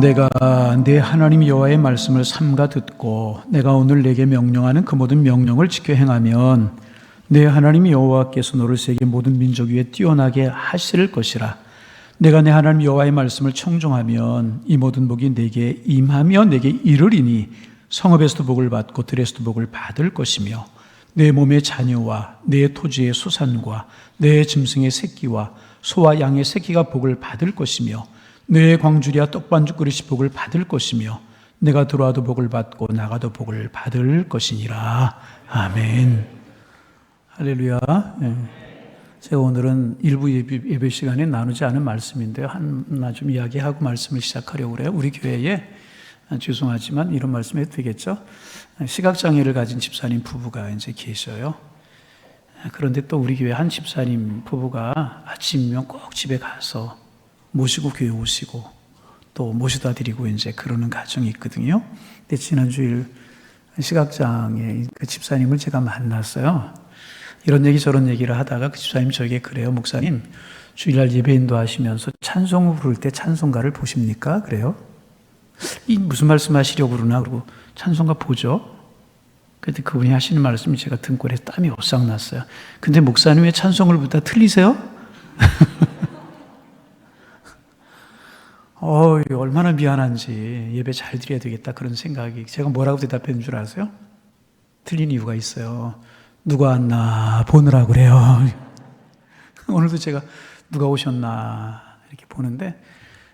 내가 내 하나님 여호와의 말씀을 삼가 듣고 내가 오늘 내게 명령하는 그 모든 명령을 지켜 행하면 내 하나님 여호와께서 너를 세계 모든 민족 위에 뛰어나게 하실 것이라. 내가 내 하나님 여호와의 말씀을 청종하면 이 모든 복이 내게 임하며 내게 이르리니 성읍에서도 복을 받고 들에서도 복을 받을 것이며 내 몸의 자녀와 내 토지의 수산과 내 짐승의 새끼와 소와 양의 새끼가 복을 받을 것이며 내 광주리와 떡반죽 그릇이 복을 받을 것이며 내가 들어와도 복을 받고 나가도 복을 받을 것이니라. 아멘. 할렐루야. 제가 오늘은 일부 예배 시간에 나누지 않은 말씀인데요, 하나 좀 이야기하고 말씀을 시작하려고 그래요. 우리 교회에 죄송하지만 이런 말씀 해도 되겠죠? 시각장애를 가진 집사님 부부가 이제 계셔요. 그런데 또 우리 교회 한 집사님 부부가 아침이면 꼭 집에 가서 모시고 교회 오시고 또 모셔다 드리고 이제 그러는 가정이 있거든요. 근데 지난주일 시각장애 그 집사님을 제가 만났어요. 이런 얘기 저런 얘기를 하다가 그 집사님 저에게 그래요. 목사님, 주일날 예배 인도하시면서 찬송을 부를 때 찬송가를 보십니까? 그래요. 이 무슨 말씀 하시려고 그러나 그러고 찬송가 보죠. 그때 그분이 하시는 말씀이 제가 등골에 땀이 오싹 났어요. 근데 목사님 왜 찬송을 부르다 틀리세요? 얼마나 미안한지 예배 잘 드려야 되겠다 그런 생각이. 제가 뭐라고 대답했는 줄 아세요? 틀린 이유가 있어요. 누가 왔나 보느라 그래요. 오늘도 제가 누가 오셨나 이렇게 보는데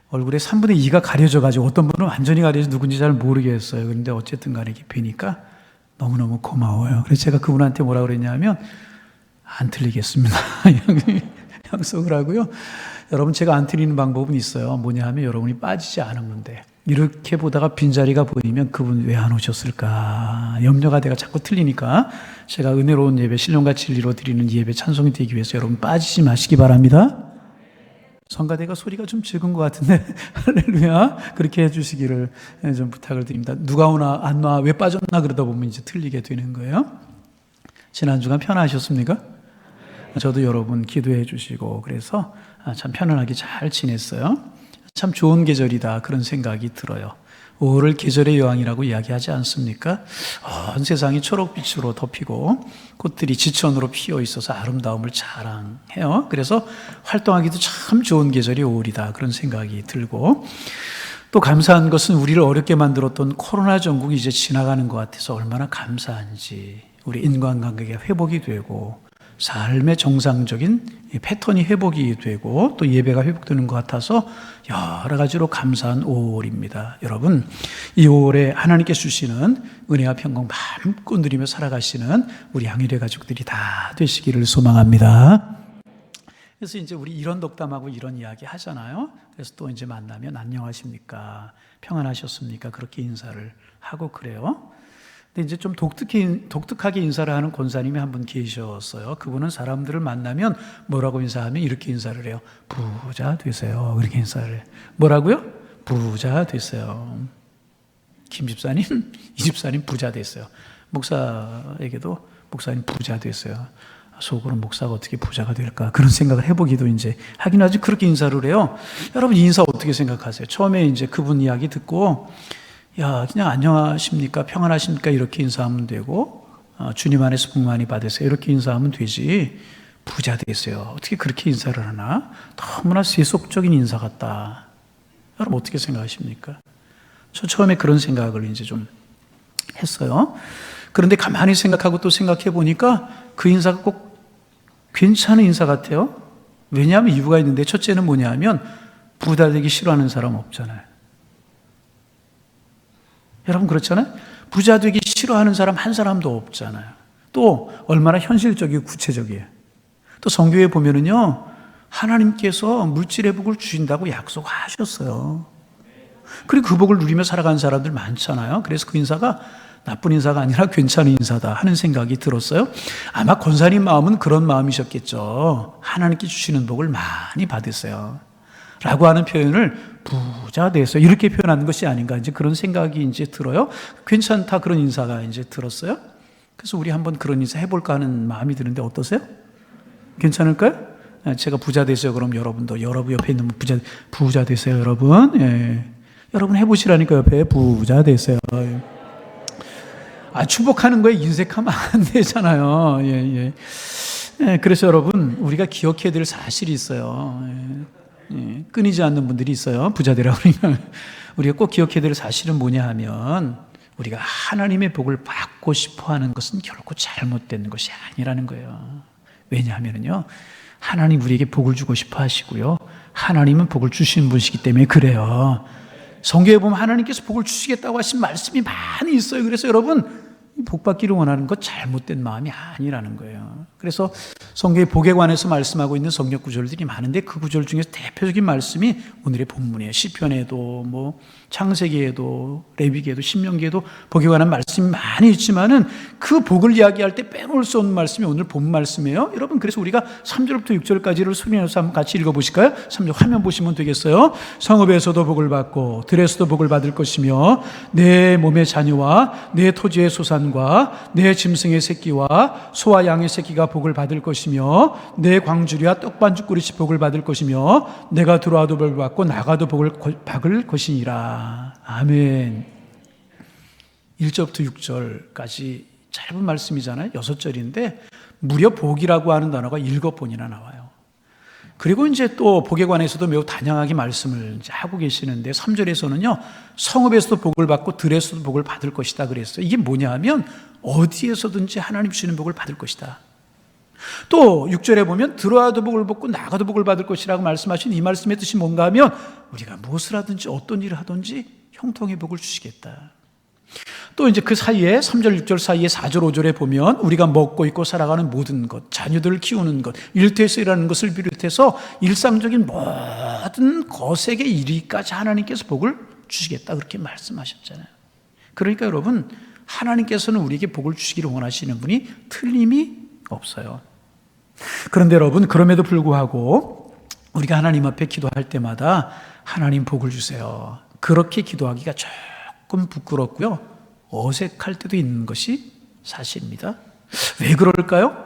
얼굴에 3분의 2가 가려져가지고 어떤 분은 완전히 가려져 누군지 잘 모르겠어요. 그런데 어쨌든 간에 이렇게 뵈니까 너무너무 고마워요. 그래서 제가 그분한테 뭐라고 그랬냐면 안 틀리겠습니다. 약속을 하고요. 여러분, 제가 안 틀리는 방법은 있어요. 뭐냐 하면 여러분이 빠지지 않으면 돼. 이렇게 보다가 빈자리가 보이면 그분 왜 안 오셨을까 염려가 돼가 자꾸 틀리니까 제가 은혜로운 예배, 신령과 진리로 드리는 예배 찬송이 되기 위해서 여러분 빠지지 마시기 바랍니다. 성가대가 소리가 좀 적은 것 같은데 할렐루야, 그렇게 해주시기를 좀 부탁을 드립니다. 누가 오나 안 와, 왜 빠졌나 그러다 보면 이제 틀리게 되는 거예요. 지난 주간 편안하셨습니까? 저도 여러분 기도해 주시고 그래서 참 편안하게 잘 지냈어요. 참 좋은 계절이다 그런 생각이 들어요. 5월을 계절의 여왕이라고 이야기하지 않습니까? 온 세상이 초록빛으로 덮이고 꽃들이 지천으로 피어 있어서 아름다움을 자랑해요. 그래서 활동하기도 참 좋은 계절이 5월이다 그런 생각이 들고, 또 감사한 것은 우리를 어렵게 만들었던 코로나 전국이 이제 지나가는 것 같아서 얼마나 감사한지. 우리 인간관계가 회복이 되고 삶의 정상적인 패턴이 회복이 되고 또 예배가 회복되는 것 같아서 여러 가지로 감사한 5월입니다. 여러분, 이 5월에 하나님께서 주시는 은혜와 평강 마음껏 누리며 살아가시는 우리 양일의 가족들이 다 되시기를 소망합니다. 그래서 이제 우리 이런 덕담하고 이런 이야기 하잖아요. 그래서 또 이제 만나면 안녕하십니까? 평안하셨습니까? 그렇게 인사를 하고 그래요. 근데 이제 좀 독특하게 인사를 하는 권사님이 한 분 계셨어요. 그분은 사람들을 만나면 뭐라고 인사하면 이렇게 인사를 해요. 부자 되세요. 그렇게 인사를 해요. 뭐라고요? 부자 되세요. 김 집사님, 이 집사님 부자 됐어요. 목사에게도 목사님 부자 됐어요. 속으로 목사가 어떻게 부자가 될까 그런 생각을 해보기도 이제 하긴 하지 그렇게 인사를 해요. 여러분, 이 인사 어떻게 생각하세요? 처음에 이제 그분 이야기 듣고 그냥 안녕하십니까, 평안하십니까 이렇게 인사하면 되고 주님 안에서 복 많이 받으세요 이렇게 인사하면 되지 부자 되세요 어떻게 그렇게 인사를 하나? 너무나 세속적인 인사 같다. 여러분 어떻게 생각하십니까? 저 처음에 그런 생각을 이제 좀 했어요. 그런데 가만히 생각하고 또 생각해 보니까 그 인사가 꼭 괜찮은 인사 같아요. 왜냐하면 이유가 있는데, 첫째는 뭐냐면 부자 되기 싫어하는 사람 없잖아요. 여러분 그렇잖아요. 부자 되기 싫어하는 사람 한 사람도 없잖아요. 또 얼마나 현실적이고 구체적이에요. 또 성경에 보면은요, 하나님께서 물질의 복을 주신다고 약속하셨어요. 그리고 그 복을 누리며 살아가는 사람들 많잖아요. 그래서 그 인사가 나쁜 인사가 아니라 괜찮은 인사다 하는 생각이 들었어요. 아마 권사님 마음은 그런 마음이셨겠죠. 하나님께 주시는 복을 많이 받으세요 라고 하는 표현을 부자 되세요 이렇게 표현하는 것이 아닌가 이제 그런 생각이 이제 들어요. 괜찮다 그런 인사가 이제 들었어요. 그래서 우리 한번 그런 인사 해볼까 하는 마음이 드는데 어떠세요? 괜찮을까요? 제가 부자 되세요 그럼 여러분도 여러분 옆에 있는 부자 되세요 여러분. 여러분 해보시라니까. 옆에 부자 되세요. 축복하는 거에 인색하면 안 되잖아요. 예. 그래서 여러분, 우리가 기억해야 될 사실이 있어요. 끊이지 않는 분들이 있어요. 부자 되라고 그러면. 우리가 꼭 기억해야 될 사실은 뭐냐 하면, 우리가 하나님의 복을 받고 싶어 하는 것은 결코 잘못된 것이 아니라는 거예요. 왜냐하면요, 하나님 우리에게 복을 주고 싶어 하시고요, 하나님은 복을 주시는 분이시기 때문에 그래요. 성경에 보면 하나님께서 복을 주시겠다고 하신 말씀이 많이 있어요. 그래서 여러분, 복 받기를 원하는 것 잘못된 마음이 아니라는 거예요. 그래서 성경의 복에 관해서 말씀하고 있는 성경 구절들이 많은데, 그 구절 중에서 대표적인 말씀이 오늘의 본문이에요. 시편에도 창세기에도 레위기에도 신명기에도 복에 관한 말씀이 많이 있지만은, 그 복을 이야기할 때 빼놓을 수 없는 말씀이 오늘 본 말씀이에요. 여러분, 그래서 우리가 3절부터 6절까지를 소리내서 한번 같이 읽어보실까요? 3절 화면 보시면 되겠어요. 성읍에서도 복을 받고 들에서도 복을 받을 것이며, 내 몸의 자녀와 내 토지의 소산과 내 짐승의 새끼와 소와 양의 새끼가 복을 받을 것이며, 내 광주리와 떡반죽그릇이 복을 받을 것이며, 내가 들어와도 복을 받고 나가도 복을 받을 것이니라. 아멘. 1절부터 6절까지 짧은 말씀이잖아요. 6절인데 무려 복이라고 하는 단어가 7번이나 나와요. 그리고 이제 또 복에 관해서도 매우 다양하게 말씀을 이제 하고 계시는데, 3절에서는요, 성읍에서도 복을 받고 들에서도 복을 받을 것이다 그랬어요. 이게 뭐냐 하면, 어디에서든지 하나님 주시는 복을 받을 것이다. 또 6절에 보면 들어와도 복을 받고 나가도 복을 받을 것이라고 말씀하신 이 말씀의 뜻이 뭔가 하면, 우리가 무엇을 하든지 어떤 일을 하든지 형통의 복을 주시겠다. 또 이제 그 사이에 3절 6절 사이에 4절 5절에 보면, 우리가 먹고 입고 살아가는 모든 것, 자녀들을 키우는 것, 일터에서 일하는 것을 비롯해서 일상적인 모든 거색의 일위까지 하나님께서 복을 주시겠다, 그렇게 말씀하셨잖아요. 그러니까 여러분, 하나님께서는 우리에게 복을 주시기를 원하시는 분이 틀림이 없어요. 그런데 여러분, 그럼에도 불구하고 우리가 하나님 앞에 기도할 때마다 하나님 복을 주세요, 그렇게 기도하기가 조금 부끄럽고요, 어색할 때도 있는 것이 사실입니다. 왜 그럴까요?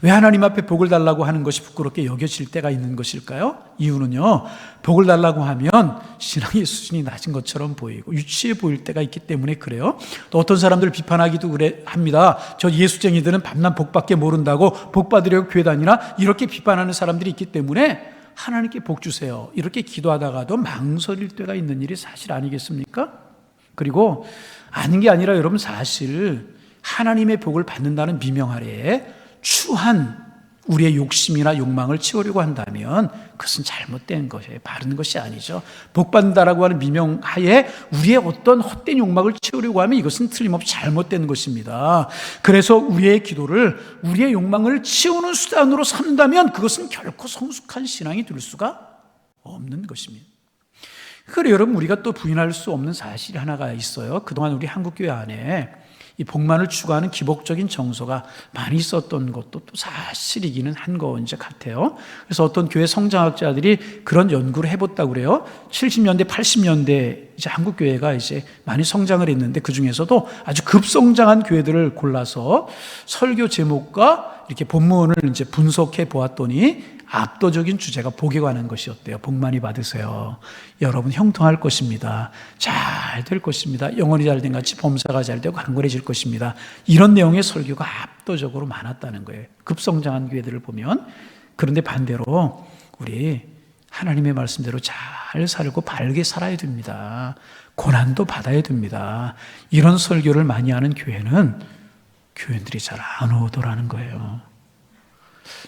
왜 하나님 앞에 복을 달라고 하는 것이 부끄럽게 여겨질 때가 있는 것일까요? 이유는요, 복을 달라고 하면 신앙의 수준이 낮은 것처럼 보이고 유치해 보일 때가 있기 때문에 그래요. 또 어떤 사람들을 비판하기도 그래 합니다. 저 예수쟁이들은 밤낮 복밖에 모른다고 복 받으려고 교회 다니나, 이렇게 비판하는 사람들이 있기 때문에 하나님께 복 주세요, 이렇게 기도하다가도 망설일 때가 있는 일이 사실 아니겠습니까? 그리고 아는 게 아니라 여러분, 사실 하나님의 복을 받는다는 미명 아래에 추한 우리의 욕심이나 욕망을 채우려고 한다면 그것은 잘못된 것이에요. 바른 것이 아니죠. 복 받는다라고 하는 미명 하에 우리의 어떤 헛된 욕망을 채우려고 하면 이것은 틀림없이 잘못된 것입니다. 그래서 우리의 기도를 우리의 욕망을 채우는 수단으로 삼는다면 그것은 결코 성숙한 신앙이 될 수가 없는 것입니다. 그래, 여러분, 우리가 또 부인할 수 없는 사실이 하나가 있어요. 그동안 우리 한국교회 안에 이 복만을 추구하는 기복적인 정서가 많이 있었던 것도 또 사실이기는 한 거 이제 같아요. 그래서 어떤 교회 성장학자들이 그런 연구를 해봤다고 그래요. 70년대, 80년대 이제 한국 교회가 이제 많이 성장을 했는데, 그 중에서도 아주 급성장한 교회들을 골라서 설교 제목과 이렇게 본문을 이제 분석해 보았더니 압도적인 주제가 복에 관한 것이었대요. 복 많이 받으세요. 여러분, 형통할 것입니다. 잘 될 것입니다. 영혼이 잘 된 같이 범사가 잘 되고 강건해질 것입니다. 이런 내용의 설교가 압도적으로 많았다는 거예요. 급성장한 교회들을 보면. 그런데 반대로 우리 하나님의 말씀대로 잘 살고 바르게 살아야 됩니다. 고난도 받아야 됩니다. 이런 설교를 많이 하는 교회는 교인들이 잘 안 오더라는 거예요.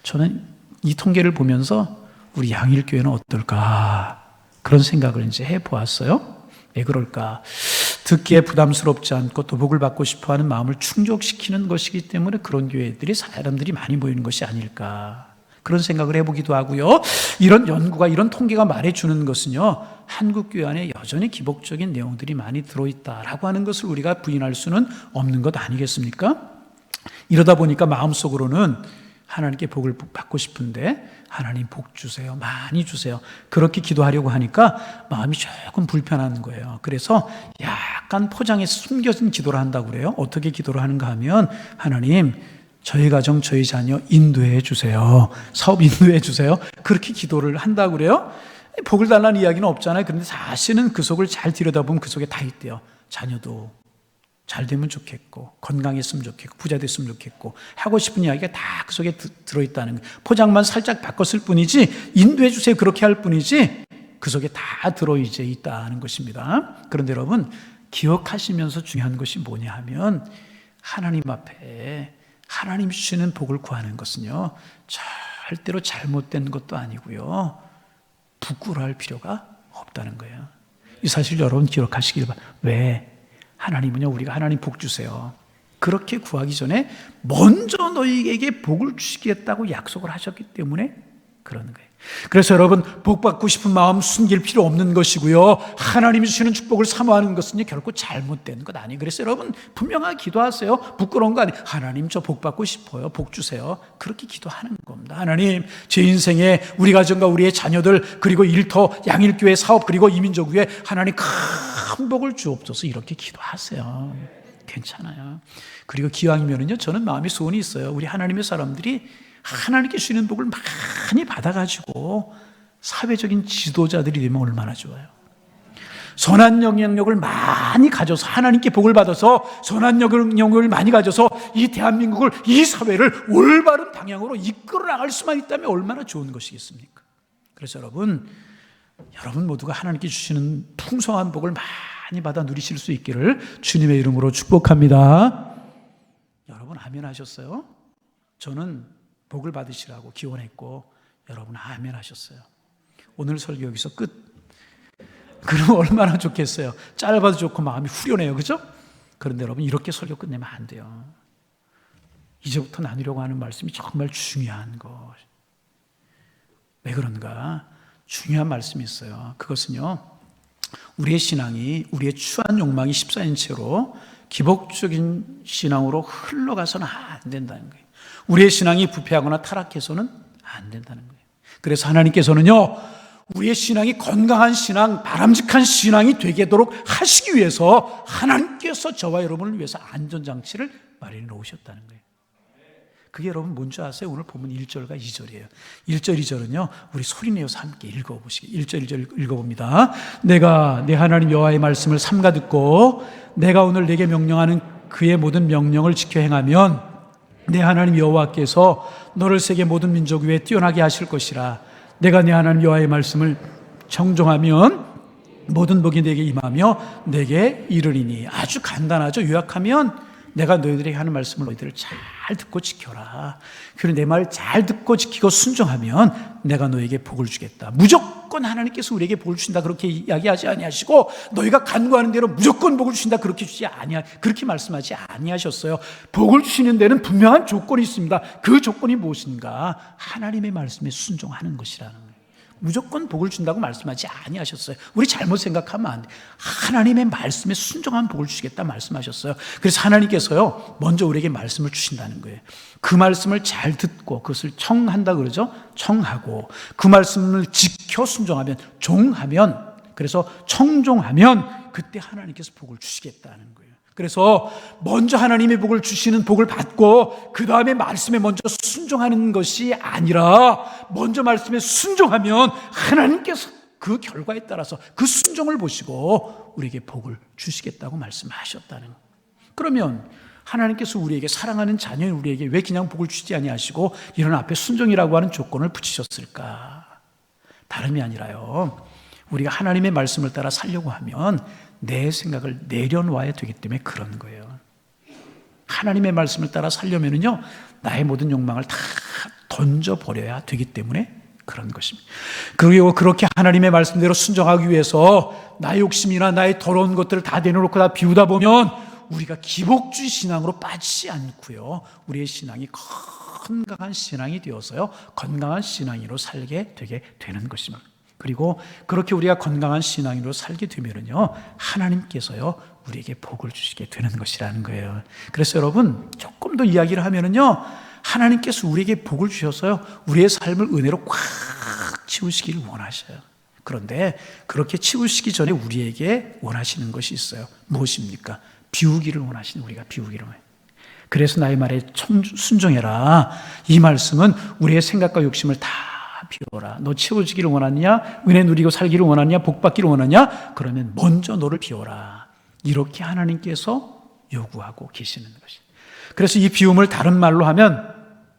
저는 이 통계를 보면서 우리 양일교회는 어떨까, 그런 생각을 이제 해보았어요. 왜 그럴까? 듣기에 부담스럽지 않고 또 복을 받고 싶어하는 마음을 충족시키는 것이기 때문에 그런 교회들이 사람들이 많이 모이는 것이 아닐까, 그런 생각을 해보기도 하고요. 이런 연구가, 이런 통계가 말해주는 것은요, 한국교회 안에 여전히 기복적인 내용들이 많이 들어있다라고 하는 것을 우리가 부인할 수는 없는 것 아니겠습니까? 이러다 보니까 마음속으로는 하나님께 복을 받고 싶은데, 하나님 복 주세요, 많이 주세요, 그렇게 기도하려고 하니까 마음이 조금 불편한 거예요. 그래서 약간 포장해서 숨겨진 기도를 한다고 그래요. 어떻게 기도를 하는가 하면, 하나님 저희 가정, 저희 자녀 인도해 주세요, 사업 인도해 주세요, 그렇게 기도를 한다고 그래요. 복을 달라는 이야기는 없잖아요. 그런데 사실은 그 속을 잘 들여다보면 그 속에 다 있대요. 자녀도 잘 되면 좋겠고, 건강했으면 좋겠고, 부자 됐으면 좋겠고, 하고 싶은 이야기가 다 그 속에 들어있다는 거예요. 포장만 살짝 바꿨을 뿐이지, 인도해 주세요 그렇게 할 뿐이지, 그 속에 다 들어이제 있다는 것입니다. 그런데 여러분, 기억하시면서 중요한 것이 뭐냐 하면, 하나님 앞에 하나님 주시는 복을 구하는 것은요, 절대로 잘못된 것도 아니고요, 부끄러워할 필요가 없다는 거예요. 이 사실 여러분 기억하시길 바랍니다. 왜? 하나님은요, 우리가 하나님 복 주세요 그렇게 구하기 전에 먼저 너희에게 복을 주시겠다고 약속을 하셨기 때문에 그러는 거예요. 그래서 여러분, 복 받고 싶은 마음 숨길 필요 없는 것이고요, 하나님이 주시는 축복을 사모하는 것은 결코 잘못된 것 아니에요. 그래서 여러분 분명하게 기도하세요. 부끄러운 거 아니에요. 하나님 저 복 받고 싶어요, 복 주세요. 그렇게 기도하는 겁니다. 하나님, 제 인생에 우리 가정과 우리의 자녀들, 그리고 일터, 양일교회 사업, 그리고 이민족교회 하나님 큰 복을 주옵소서, 이렇게 기도하세요. 괜찮아요. 그리고 기왕이면은요, 저는 마음의 소원이 있어요. 우리 하나님의 사람들이 하나님께 주시는 복을 많이 받아가지고 사회적인 지도자들이 되면 얼마나 좋아요. 선한 영향력을 많이 가져서, 하나님께 복을 받아서 선한 영향력을 많이 가져서 이 대한민국을, 이 사회를 올바른 방향으로 이끌어 나갈 수만 있다면 얼마나 좋은 것이겠습니까? 그래서 여러분 모두가 하나님께 주시는 풍성한 복을 많이 받아 누리실 수 있기를 주님의 이름으로 축복합니다. 여러분 아멘 하셨어요? 저는 복을 받으시라고 기원했고, 여러분 아멘 하셨어요. 오늘 설교 여기서 끝. 그럼 얼마나 좋겠어요. 짧아도 좋고 마음이 후련해요, 그죠? 그런데 여러분, 이렇게 설교 끝내면 안 돼요. 이제부터 나누려고 하는 말씀이 정말 중요한 것. 왜 그런가? 중요한 말씀이 있어요. 그것은요, 우리의 신앙이, 우리의 추한 욕망이 14인 채로 기복적인 신앙으로 흘러가서는 안 된다는 거예요. 우리의 신앙이 부패하거나 타락해서는 안 된다는 거예요. 그래서 하나님께서는요, 우리의 신앙이 건강한 신앙, 바람직한 신앙이 되도록 하시기 위해서 하나님께서 저와 여러분을 위해서 안전장치를 마련해 놓으셨다는 거예요. 그게 여러분 뭔지 아세요? 오늘 보면 1절과 2절이에요. 1절, 2절은요, 우리 소리내어서 함께 읽어보시게. 1절, 2절 읽어봅니다. 내가 내 하나님 여호와의 말씀을 삼가 듣고 내가 오늘 내게 명령하는 그의 모든 명령을 지켜 행하면 내 하나님 여호와께서 너를 세계 모든 민족 위에 뛰어나게 하실 것이라. 내가 내 하나님 여호와의 말씀을 청종하면 모든 복이 내게 임하며 내게 이르리니. 아주 간단하죠. 요약하면 내가 너희들에게 하는 말씀을 너희들 잘 듣고 지켜라. 그리고 내 말 잘 듣고 지키고 순종하면 내가 너에게 복을 주겠다. 무조건 하나님께서 우리에게 복을 주신다 그렇게 이야기하지 아니하시고, 너희가 간구하는 대로 무조건 복을 주신다 그렇게 말씀하지 아니하셨어요. 복을 주시는 데는 분명한 조건이 있습니다. 그 조건이 무엇인가? 하나님의 말씀에 순종하는 것이라는 거예요. 무조건 복을 준다고 말씀하지 아니하셨어요. 우리 잘못 생각하면 안 돼. 하나님의 말씀에 순종한 복을 주시겠다 말씀하셨어요. 그래서 하나님께서요, 먼저 우리에게 말씀을 주신다는 거예요. 그 말씀을 잘 듣고 그것을 청한다 그러죠. 청하고 그 말씀을 지켜 순종하면, 종하면, 그래서 청종하면 그때 하나님께서 복을 주시겠다는 거예요. 그래서 먼저 하나님의 복을 주시는 복을 받고 그 다음에 말씀에 먼저 순종하는 것이 아니라, 먼저 말씀에 순종하면 하나님께서 그 결과에 따라서 그 순종을 보시고 우리에게 복을 주시겠다고 말씀하셨다는 거예요. 그러면 하나님께서 우리에게, 사랑하는 자녀인 우리에게 왜 그냥 복을 주시지 아니하시고 이런 앞에 순종이라고 하는 조건을 붙이셨을까? 다름이 아니라요, 우리가 하나님의 말씀을 따라 살려고 하면 내 생각을 내려놓아야 되기 때문에 그런 거예요. 하나님의 말씀을 따라 살려면은요, 나의 모든 욕망을 다 던져버려야 되기 때문에 그런 것입니다. 그리고 그렇게 하나님의 말씀대로 순종하기 위해서 나의 욕심이나 나의 더러운 것들을 다 내려놓고 다 비우다 보면 우리가 기복주의 신앙으로 빠지지 않고요, 우리의 신앙이 건강한 신앙이 되어서요, 건강한 신앙인으로 살게 되게 되는 것입니다. 그리고 그렇게 우리가 건강한 신앙인으로 살게 되면은요, 하나님께서요, 우리에게 복을 주시게 되는 것이라는 거예요. 그래서 여러분, 조금 더 이야기를 하면은요, 하나님께서 우리에게 복을 주셔서요, 우리의 삶을 은혜로 꽉 채우시기를 원하셔요. 그런데 그렇게 채우시기 전에 우리에게 원하시는 것이 있어요. 무엇입니까? 비우기를 원하시는, 우리가 비우기를 원해요. 그래서 나의 말에 순종해라. 이 말씀은 우리의 생각과 욕심을 다 비워라. 너 채워지기를 원하느냐? 은혜 누리고 살기를 원하느냐? 복 받기를 원하느냐? 그러면 먼저 너를 비워라. 이렇게 하나님께서 요구하고 계시는 것이에요. 그래서 이 비움을 다른 말로 하면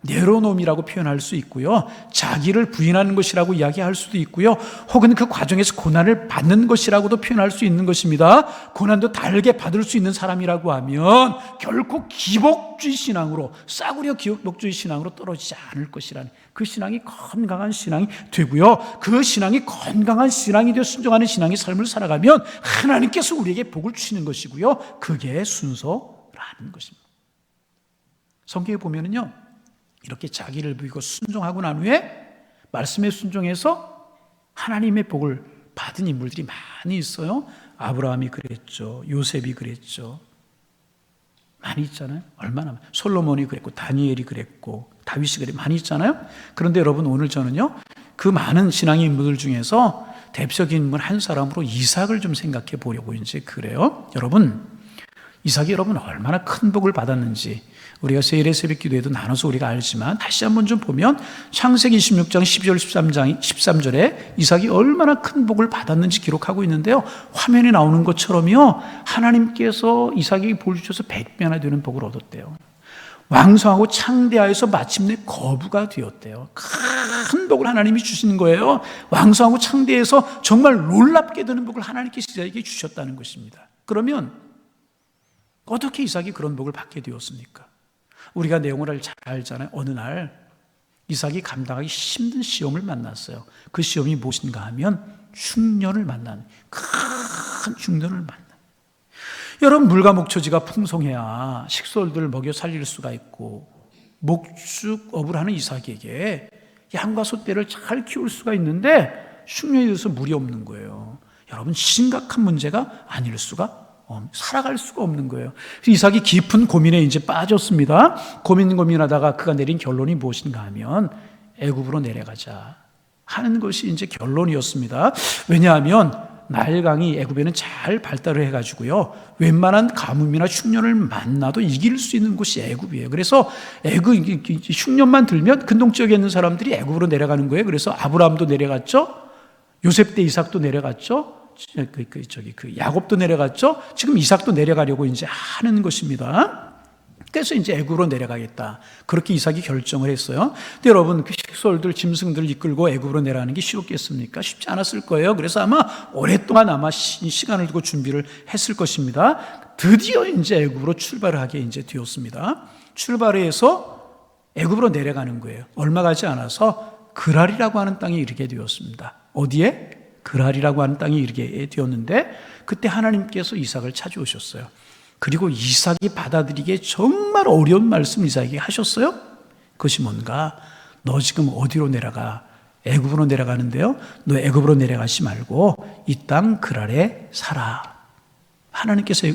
내로놈이라고 표현할 수 있고요, 자기를 부인하는 것이라고 이야기할 수도 있고요, 혹은 그 과정에서 고난을 받는 것이라고도 표현할 수 있는 것입니다. 고난도 달게 받을 수 있는 사람이라고 하면 결코 기복주의 신앙으로, 싸구려 기복주의 신앙으로 떨어지지 않을 것이라는, 그 신앙이 건강한 신앙이 되고요, 그 신앙이 건강한 신앙이 되어 순종하는 신앙의 삶을 살아가면 하나님께서 우리에게 복을 주시는 것이고요, 그게 순서라는 것입니다. 성경에 보면은요, 이렇게 자기를 비우고 순종하고 난 후에 말씀에 순종해서 하나님의 복을 받은 인물들이 많이 있어요. 아브라함이 그랬죠. 요셉이 그랬죠. 많이 있잖아요. 얼마나. 솔로몬이 그랬고, 다니엘이 그랬고, 다윗이 그랬고, 많이 있잖아요. 그런데 여러분, 오늘 저는요, 그 많은 신앙의 인물들 중에서 대표적인 인물 한 사람으로 이삭을 좀 생각해 보려고 이제 그래요. 여러분, 이삭이 여러분 얼마나 큰 복을 받았는지 우리가 세일의 새벽 기도에도 나눠서 우리가 알지만, 다시 한번 좀 보면 창세기 26장 12절 13절에 이삭이 얼마나 큰 복을 받았는지 기록하고 있는데요, 화면에 나오는 것처럼요, 하나님께서 이삭에게 복 주셔서 100배나 되는 복을 얻었대요. 왕성하고 창대하여서 마침내 거부가 되었대요. 큰 복을 하나님이 주시는 거예요. 왕성하고 창대해서 정말 놀랍게 되는 복을 하나님께서 이삭에게 주셨다는 것입니다. 그러면 어떻게 이삭이 그런 복을 받게 되었습니까? 우리가 내용을 잘 알잖아요. 어느 날 이삭이 감당하기 힘든 시험을 만났어요. 그 시험이 무엇인가 하면 흉년을 만난, 큰 흉년을 만난. 여러분, 물과 목초지가 풍성해야 식솔들을 먹여 살릴 수가 있고, 목축업을 하는 이삭에게 양과 소떼를 잘 키울 수가 있는데 흉년이 돼서 물이 없는 거예요. 여러분, 심각한 문제가 아닐 수가, 살아갈 수가 없는 거예요. 이삭이 깊은 고민에 이제 빠졌습니다. 고민하다가 그가 내린 결론이 무엇인가 하면 애굽으로 내려가자 하는 것이 이제 결론이었습니다. 왜냐하면 나일강이 애굽에는 잘 발달을 해가지고요, 웬만한 가뭄이나 흉년을 만나도 이길 수 있는 곳이 애굽이에요. 그래서 애굽 흉년만 들면 근동 지역에 있는 사람들이 애굽으로 내려가는 거예요. 그래서 아브라함도 내려갔죠. 요셉 때 이삭도 내려갔죠. 야곱도 내려갔죠. 지금 이삭도 내려가려고 이제 하는 것입니다. 그래서 이제 애굽으로 내려가겠다, 그렇게 이삭이 결정을 했어요. 근데 여러분, 그 식솔들, 짐승들을 이끌고 애굽으로 내려가는 게 쉬웠겠습니까? 쉽지 않았을 거예요. 그래서 아마 오랫동안 시간을 두고 준비를 했을 것입니다. 드디어 이제 애굽으로 출발을 하게 이제 되었습니다. 출발해서 애굽으로 내려가는 거예요. 얼마 가지 않아서 그랄이라고 하는 땅에 이르게 되었습니다. 어디에? 그랄이라고 하는 땅에 이르게 되었는데, 그때 하나님께서 이삭을 찾아오셨어요. 그리고 이삭이 받아들이기에 정말 어려운 말씀 이삭에게 하셨어요. 그것이 뭔가? 너 지금 어디로 내려가? 애굽으로 내려가는데요, 너 애굽으로 내려가지 말고 이 땅 그랄에 살아. 하나님께서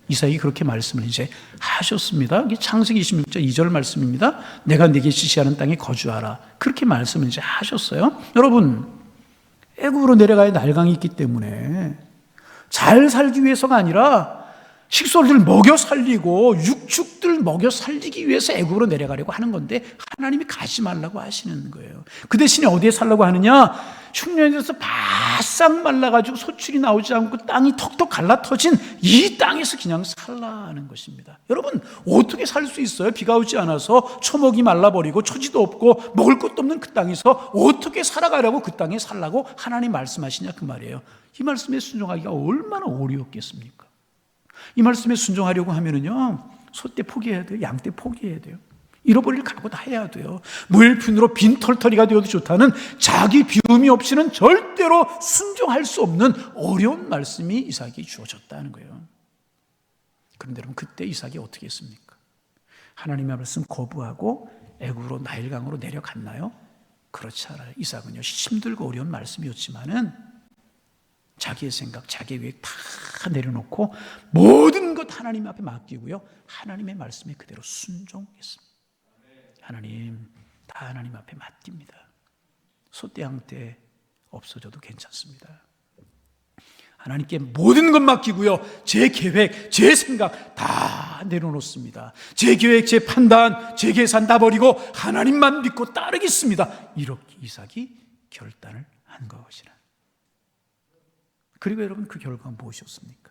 이삭이 그렇게 말씀을 이제 하셨습니다. 이게 창세기 26장 2절 말씀입니다. 내가 네게 지시하는 땅에 거주하라. 그렇게 말씀을 이제 하셨어요. 여러분, 애굽으로 내려가야 날강이 있기 때문에 잘 살기 위해서가 아니라 식솔들 먹여 살리고 육축들 먹여 살리기 위해서 애굽으로 내려가려고 하는 건데, 하나님이 가지 말라고 하시는 거예요. 그 대신에 어디에 살라고 하느냐? 흉년이 돼서 바싹 말라가지고 소출이 나오지 않고 땅이 턱턱 갈라터진 이 땅에서 그냥 살라는 것입니다. 여러분, 어떻게 살 수 있어요? 비가 오지 않아서 초목이 말라버리고 초지도 없고 먹을 것도 없는 그 땅에서 어떻게 살아가려고 그 땅에 살라고 하나님 말씀하시냐, 그 말이에요. 이 말씀에 순종하기가 얼마나 어려웠겠습니까? 이 말씀에 순종하려고 하면은요, 소떼 포기해야 돼요. 양떼 포기해야 돼요. 잃어버릴 각오 다 해야 돼요. 무일푼으로 빈털터리가 되어도 좋다는 자기 비움이 없이는 절대로 순종할 수 없는 어려운 말씀이 이삭에게 주어졌다는 거예요. 그런데 여러분, 그때 이삭이 어떻게 했습니까? 하나님의 말씀 거부하고 애굽으로 나일강으로 내려갔나요? 그렇지 않아요. 이삭은요, 힘들고 어려운 말씀이었지만은 자기의 생각, 자기의 계획 다 내려놓고 모든 것 하나님 앞에 맡기고요, 하나님의 말씀에 그대로 순종했습니다. 하나님, 다 하나님 앞에 맡깁니다. 소떼 양떼 없어져도 괜찮습니다. 하나님께 모든 것 맡기고요, 제 계획, 제 생각 다 내려놓습니다. 제 계획, 제 판단, 제 계산 다 버리고 하나님만 믿고 따르겠습니다. 이렇게 이삭이 결단을 한 것이라. 그리고 여러분, 그 결과가 무엇이었습니까?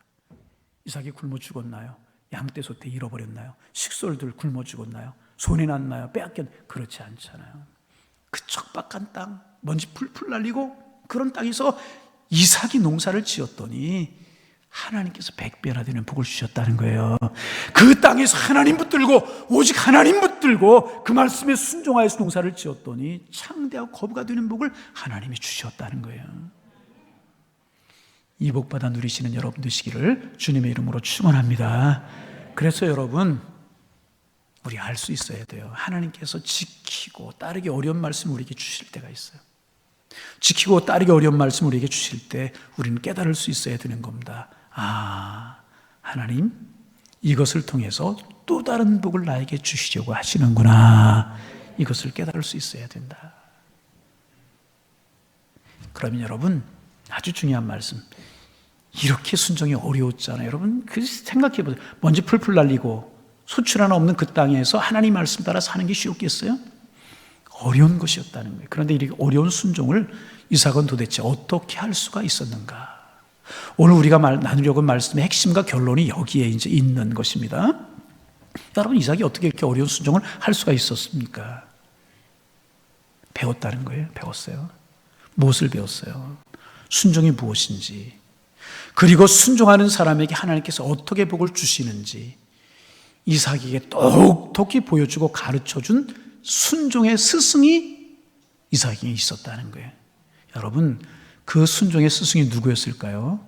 이삭이 굶어 죽었나요? 양떼소떼 잃어버렸나요? 식솔들 굶어 죽었나요? 손해 났나요? 빼앗겼나요? 그렇지 않잖아요. 그 척박한 땅, 먼지 풀풀 날리고 그런 땅에서 이삭이 농사를 지었더니 하나님께서 100배나 되는 복을 주셨다는 거예요. 그 땅에서 하나님 붙들고, 오직 하나님 붙들고 그 말씀에 순종하여서 농사를 지었더니 창대하고 거부가 되는 복을 하나님이 주셨다는 거예요. 이 복받아 누리시는 여러분 되시기를 주님의 이름으로 축원합니다. 그래서 여러분, 우리 알 수 있어야 돼요. 하나님께서 지키고 따르기 어려운 말씀 우리에게 주실 때가 있어요. 지키고 따르기 어려운 말씀 우리에게 주실 때 우리는 깨달을 수 있어야 되는 겁니다. 아, 하나님 이것을 통해서 또 다른 복을 나에게 주시려고 하시는구나. 이것을 깨달을 수 있어야 된다. 그러면 여러분, 아주 중요한 말씀, 이렇게 순종이 어려웠잖아요. 여러분, 그 생각해 보세요. 먼지 풀풀 날리고 소출 하나 없는 그 땅에서 하나님 말씀 따라 사는 게 쉬웠겠어요? 어려운 것이었다는 거예요. 그런데 이렇게 어려운 순종을 이삭은 도대체 어떻게 할 수가 있었는가? 오늘 우리가 나누려고 한 말씀의 핵심과 결론이 여기에 이제 있는 것입니다. 여러분, 이삭이 어떻게 이렇게 어려운 순종을 할 수가 있었습니까? 배웠다는 거예요. 배웠어요. 무엇을 배웠어요? 순종이 무엇인지, 그리고 순종하는 사람에게 하나님께서 어떻게 복을 주시는지 이삭에게 똑똑히 보여주고 가르쳐준 순종의 스승이 이삭에게 있었다는 거예요. 여러분, 그 순종의 스승이 누구였을까요?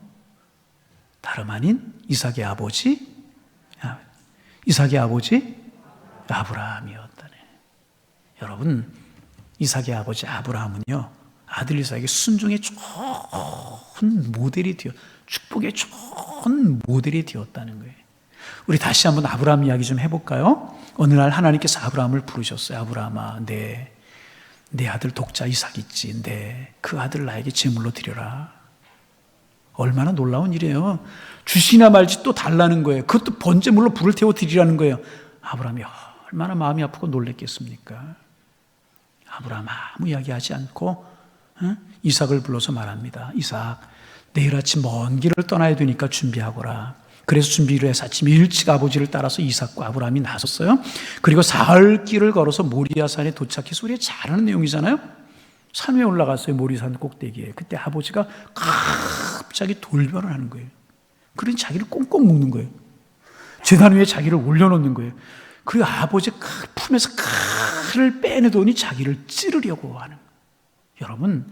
다름 아닌 이삭의 아버지 아브라함이었다네. 여러분, 이삭의 아버지 아브라함은요, 아들 이삭에게 순종의 좋은 모델이 축복의 좋은 모델이 되었다는 거예요. 우리 다시 한번 아브라함 이야기 좀 해볼까요? 어느 날 하나님께서 아브라함을 부르셨어요. 아브라함아, 내 아들 독자 이삭 있지? 그 아들 나에게 제물로 드려라. 얼마나 놀라운 일이에요. 주시나 말지 또 달라는 거예요. 그것도 번제물로 불을 태워 드리라는 거예요. 아브라함이 얼마나 마음이 아프고 놀랬겠습니까? 아브라함 아무 이야기하지 않고 이삭을 불러서 말합니다. 이삭, 내일 아침 먼 길을 떠나야 되니까 준비하거라. 그래서 준비를 해서 아침 일찍 아버지를 따라서 이삭과 아브라함이 나섰어요. 그리고 사흘 길을 걸어서 모리아산에 도착해서 우리가 잘 아는 내용이잖아요. 산 위에 올라갔어요. 모리산 꼭대기에. 그때 아버지가 갑자기 돌변을 하는 거예요. 그러니 자기를 꽁꽁 묶는 거예요. 제단 위에 자기를 올려놓는 거예요. 그리고 아버지 품에서 칼을 빼내더니 자기를 찌르려고 하는 거예요. 여러분,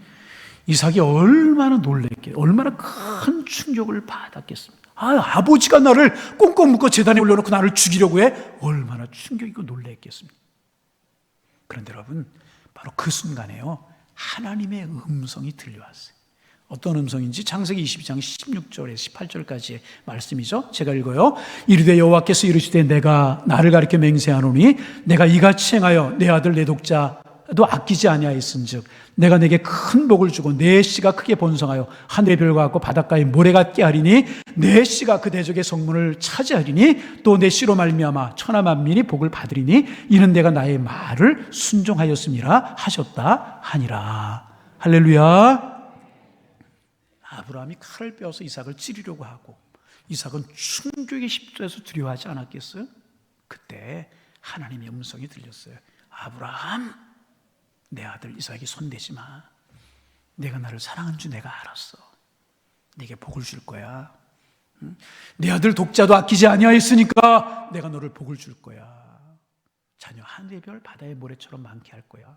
이삭이 얼마나 놀랬겠어요. 얼마나 큰 충격을 받았겠습니까? 아버지가 나를 꽁꽁 묶어 제단에 올려놓고 나를 죽이려고 해? 얼마나 충격이고 놀랬겠습니까? 그런데 여러분, 바로 그 순간에요, 하나님의 음성이 들려왔어요. 어떤 음성인지 창세기 22장 16절에서 18절까지의 말씀이죠. 제가 읽어요. 이르되 여호와께서 이르시되 내가 나를 가리켜 맹세하노니 내가 이같이 행하여 내 아들 내 독자도 아끼지 아니하였은즉 내가 내게 큰 복을 주고 내 씨가 크게 번성하여 하늘의 별과 같고 바닷가의 모래 같게 하리니 내 씨가 그 대적의 성문을 차지하리니 또 내 씨로 말미암아 천하 만민이 복을 받으리니 이는 내가 나의 말을 순종하였음이라 하셨다 하니라. 할렐루야. 아브라함이 칼을 빼어서 이삭을 찌르려고 하고 이삭은 충격에 휩싸여서 두려워하지 않았겠어요? 그때 하나님의 음성이 들렸어요. 아브라함, 내 아들 이삭이 손대지 마. 내가 나를 사랑한 줄 내가 알았어. 내게 복을 줄 거야. 내 아들 독자도 아끼지 아니하였으니까 내가 너를 복을 줄 거야. 자녀 하늘의 별 바다의 모래처럼 많게 할 거야.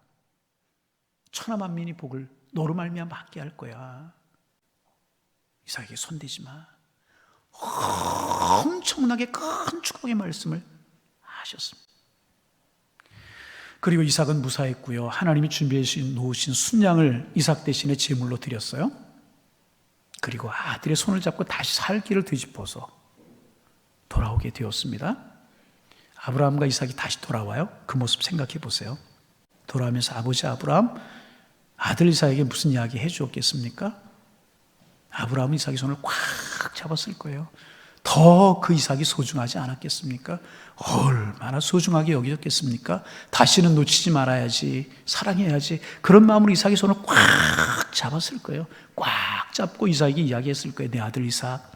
천하 만민이 복을 너로 말미암아 받게 할 거야. 이삭에게 손대지 마. 엄청나게 큰 축복의 말씀을 하셨습니다. 그리고 이삭은 무사했고요. 하나님이 준비해 놓으신 순양을 이삭 대신에 제물로 드렸어요. 그리고 아들의 손을 잡고 다시 살 길을 뒤집어서 돌아오게 되었습니다. 아브라함과 이삭이 다시 돌아와요. 그 모습 생각해 보세요. 돌아오면서 아버지 아브라함, 아들 이삭에게 무슨 이야기 해 주었겠습니까? 아브라함은 이삭의 손을 꽉 잡았을 거예요. 더 더 그 이삭이 소중하지 않았겠습니까? 얼마나 소중하게 여기셨겠습니까? 다시는 놓치지 말아야지, 사랑해야지, 그런 마음으로 이삭의 손을 꽉 잡았을 거예요. 꽉 잡고 이삭이 이야기했을 거예요. 내 아들 이삭,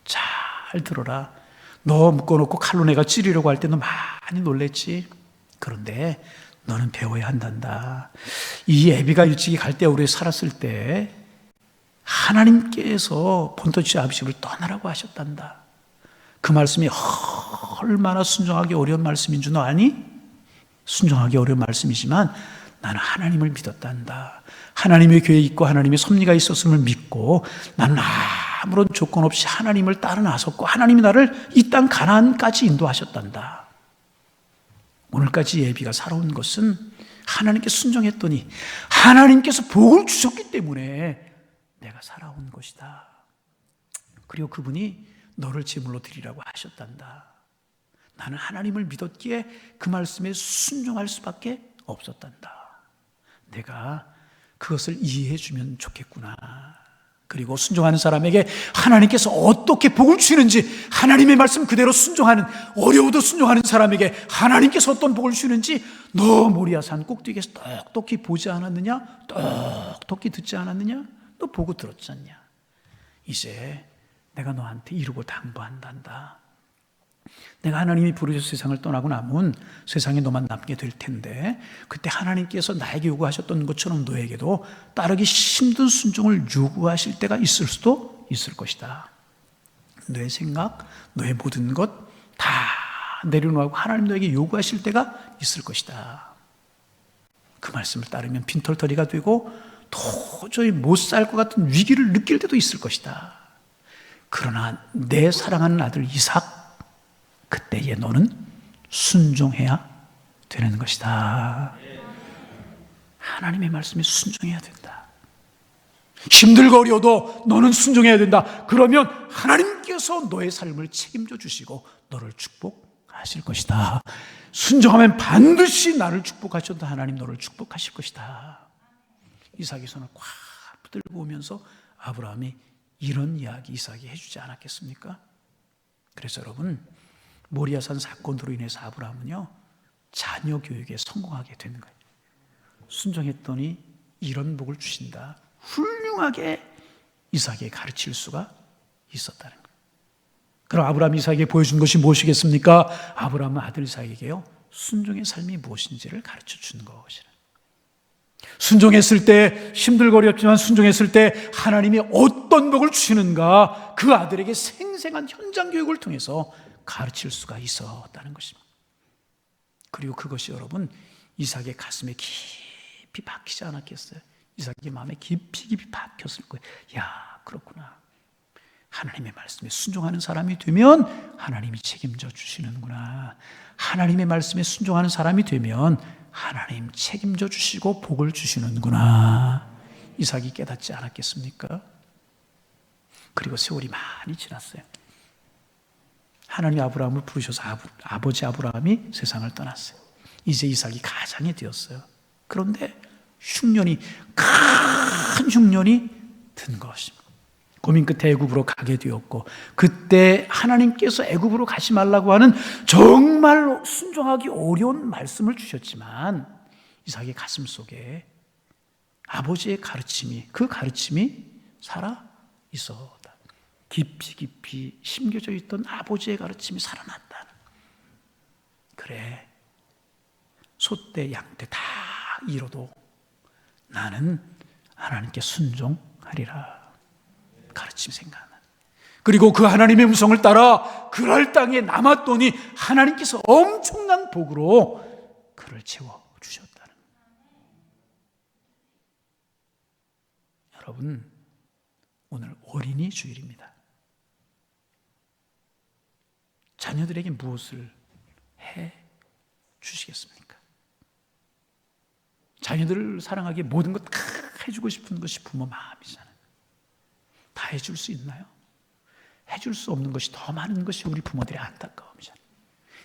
잘 들어라. 너 묶어놓고 칼로 내가 찌르려고 할 때 너 많이 놀랬지? 그런데 너는 배워야 한단다. 이 애비가 일찍이 갈대아우르에 살았을 때 하나님께서 본토지 아비집을 떠나라고 하셨단다. 그 말씀이 얼마나 순종하기 어려운 말씀인 줄 너 아니? 순종하기 어려운 말씀이지만 나는 하나님을 믿었단다. 하나님의 계획이 있고 하나님의 섭리가 있었음을 믿고 나는 아무런 조건 없이 하나님을 따라 나섰고 하나님이 나를 이 땅 가나안까지 인도하셨단다. 오늘까지 예비가 살아온 것은 하나님께 순종했더니 하나님께서 복을 주셨기 때문에 내가 살아온 것이다. 그리고 그분이 너를 제물로 드리라고 하셨단다. 나는 하나님을 믿었기에 그 말씀에 순종할 수밖에 없었단다. 내가 그것을 이해해 주면 좋겠구나. 그리고 순종하는 사람에게 하나님께서 어떻게 복을 주시는지, 하나님의 말씀 그대로 순종하는, 어려워도 순종하는 사람에게 하나님께서 어떤 복을 주시는지 너 모리아산 꼭대기에서 똑똑히 보지 않았느냐? 똑똑히 듣지 않았느냐? 너 보고 들었지 않냐? 이제 내가 너한테 이루고 당부한단다. 내가 하나님이 부르셔서 세상을 떠나고 나면 세상에 너만 남게 될 텐데 그때 하나님께서 나에게 요구하셨던 것처럼 너에게도 따르기 힘든 순종을 요구하실 때가 있을 수도 있을 것이다. 너의 생각, 너의 모든 것 다 내려놓고 하나님 너에게 요구하실 때가 있을 것이다. 그 말씀을 따르면 빈털터리가 되고 도저히 못 살 것 같은 위기를 느낄 때도 있을 것이다. 그러나 내 사랑하는 아들 이삭, 그때에 너는 순종해야 되는 것이다. 하나님의 말씀에 순종해야 된다. 힘들고 어려워도 너는 순종해야 된다. 그러면 하나님께서 너의 삶을 책임져 주시고 너를 축복하실 것이다. 순종하면 반드시 나를 축복하셔도 하나님 너를 축복하실 것이다. 이삭의 손을 꽉 붙들고 오면서 아브라함이 이런 이야기 이삭이 해주지 않았겠습니까? 그래서 여러분, 모리아산 사건으로 인해서 아브라함은요 자녀 교육에 성공하게 되는 거예요. 순종했더니 이런 복을 주신다. 훌륭하게 이삭에게 가르칠 수가 있었다는 거예요. 그럼 아브라함이 이삭에게 보여준 것이 무엇이겠습니까? 아브라함은 아들 이삭에게요 순종의 삶이 무엇인지를 가르쳐 주는 것이라. 순종했을 때 힘들고 어렵지만 순종했을 때 하나님이 어떤 복을 주시는가 그 아들에게 생생한 현장 교육을 통해서 가르칠 수가 있었다는 것입니다. 그리고 그것이 여러분 이삭의 가슴에 깊이 박히지 않았겠어요? 이삭의 마음에 깊이 박혔을 거예요. 야, 그렇구나. 하나님의 말씀에 순종하는 사람이 되면 하나님이 책임져 주시는구나. 하나님의 말씀에 순종하는 사람이 되면 하나님 책임져 주시고 복을 주시는구나. 이삭이 깨닫지 않았겠습니까? 그리고 세월이 많이 지났어요. 하나님이 아브라함을 부르셔서 아버지 아브라함이 세상을 떠났어요. 이제 이삭이 가장이 되었어요. 그런데 흉년이, 큰 흉년이 든 것입니다. 고민 끝에 애굽으로 가게 되었고, 그때 하나님께서 애굽으로 가지 말라고 하는 정말로 순종하기 어려운 말씀을 주셨지만 이삭의 가슴 속에 아버지의 가르침이, 그 가르침이 살아 있었다. 깊이 심겨져 있던 아버지의 가르침이 살아났다. 그래, 소떼 양떼 다 잃어도 나는 하나님께 순종하리라. 가르침 생각나. 그리고 그 하나님의 음성을 따라 그랄 땅에 남았더니 하나님께서 엄청난 복으로 그를 채워주셨다는. 여러분, 오늘 어린이 주일입니다. 자녀들에게 무엇을 해 주시겠습니까? 자녀들을 사랑하기에 모든 것 다 해주고 싶은 것이 부모 마음이잖아요. 다 해줄 수 있나요? 해줄 수 없는 것이 더 많은 것이 우리 부모들의 안타까움이잖아요.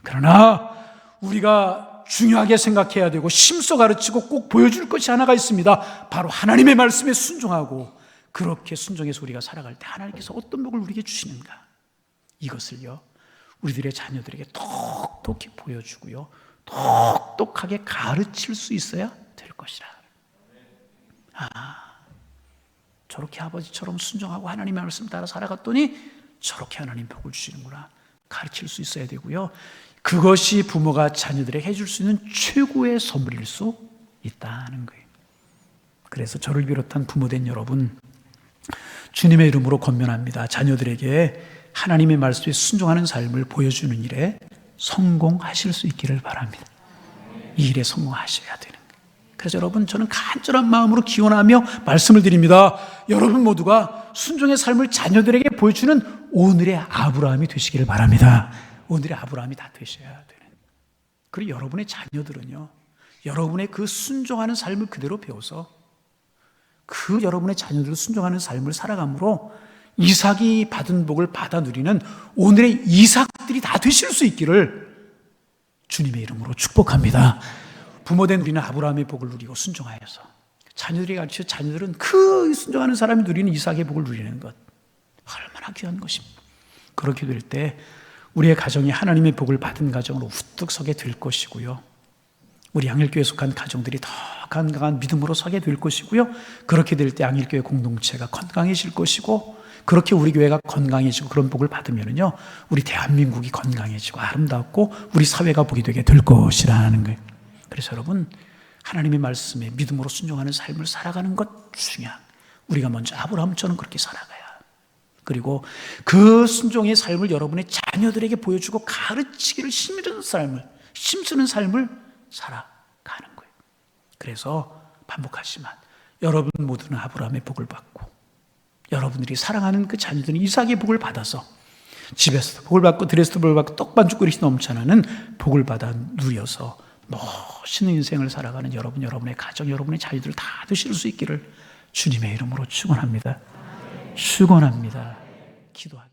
그러나 우리가 중요하게 생각해야 되고 심써 가르치고 꼭 보여줄 것이 하나가 있습니다. 바로 하나님의 말씀에 순종하고 그렇게 순종해서 우리가 살아갈 때 하나님께서 어떤 복을 우리에게 주시는가, 이것을요, 우리들의 자녀들에게 똑똑히 보여주고요, 똑똑하게 가르칠 수 있어야 될 것이라. 저렇게 아버지처럼 순종하고 하나님의 말씀 따라 살아갔더니 저렇게 하나님 복을 주시는구나. 가르칠 수 있어야 되고요. 그것이 부모가 자녀들에게 해줄 수 있는 최고의 선물일 수 있다는 거예요. 그래서 저를 비롯한 부모된 여러분, 주님의 이름으로 권면합니다. 자녀들에게 하나님의 말씀에 순종하는 삶을 보여주는 일에 성공하실 수 있기를 바랍니다. 이 일에 성공하셔야 되는 거예요. 그래서 여러분, 저는 간절한 마음으로 기원하며 말씀을 드립니다. 여러분 모두가 순종의 삶을 자녀들에게 보여주는 오늘의 아브라함이 되시기를 바랍니다. 오늘의 아브라함이 다 되셔야 되는. 그리고 여러분의 자녀들은요, 여러분의 그 순종하는 삶을 그대로 배워서 그 여러분의 자녀들을 순종하는 삶을 살아감으로 이삭이 받은 복을 받아 누리는 오늘의 이삭들이 다 되실 수 있기를 주님의 이름으로 축복합니다. 부모된 우리는 아브라함의 복을 누리고 순종하여서 자녀들이 가르쳐 자녀들은 그 순종하는 사람이 누리는 이삭의 복을 누리는 것, 얼마나 귀한 것입니다. 그렇게 될 때 우리의 가정이 하나님의 복을 받은 가정으로 우뚝 서게 될 것이고요, 우리 양일교회에 속한 가정들이 더 건강한 믿음으로 서게 될 것이고요, 그렇게 될 때 양일교회 공동체가 건강해질 것이고, 그렇게 우리 교회가 건강해지고 그런 복을 받으면요, 우리 대한민국이 건강해지고 아름답고 우리 사회가 복이 되게 될 것이라는 거예요. 그래서 여러분, 하나님의 말씀에 믿음으로 순종하는 삶을 살아가는 것 중요한, 우리가 먼저 아브라함처럼 그렇게 살아가야, 그리고 그 순종의 삶을 여러분의 자녀들에게 보여주고 가르치기를 힘쓰는 삶을 살아가는 거예요. 그래서 반복하지만 여러분 모두는 아브라함의 복을 받고, 여러분들이 사랑하는 그 자녀들은 이삭의 복을 받아서 집에서도 복을 받고 들에서도 복을 받고 떡반죽 그릇이 넘쳐나는 복을 받아 누려서 멋있는 인생을 살아가는 여러분, 여러분의 가정, 여러분의 자녀들 다 되실 수 있기를 주님의 이름으로 축원합니다. 축원합니다. 기도하겠습니다.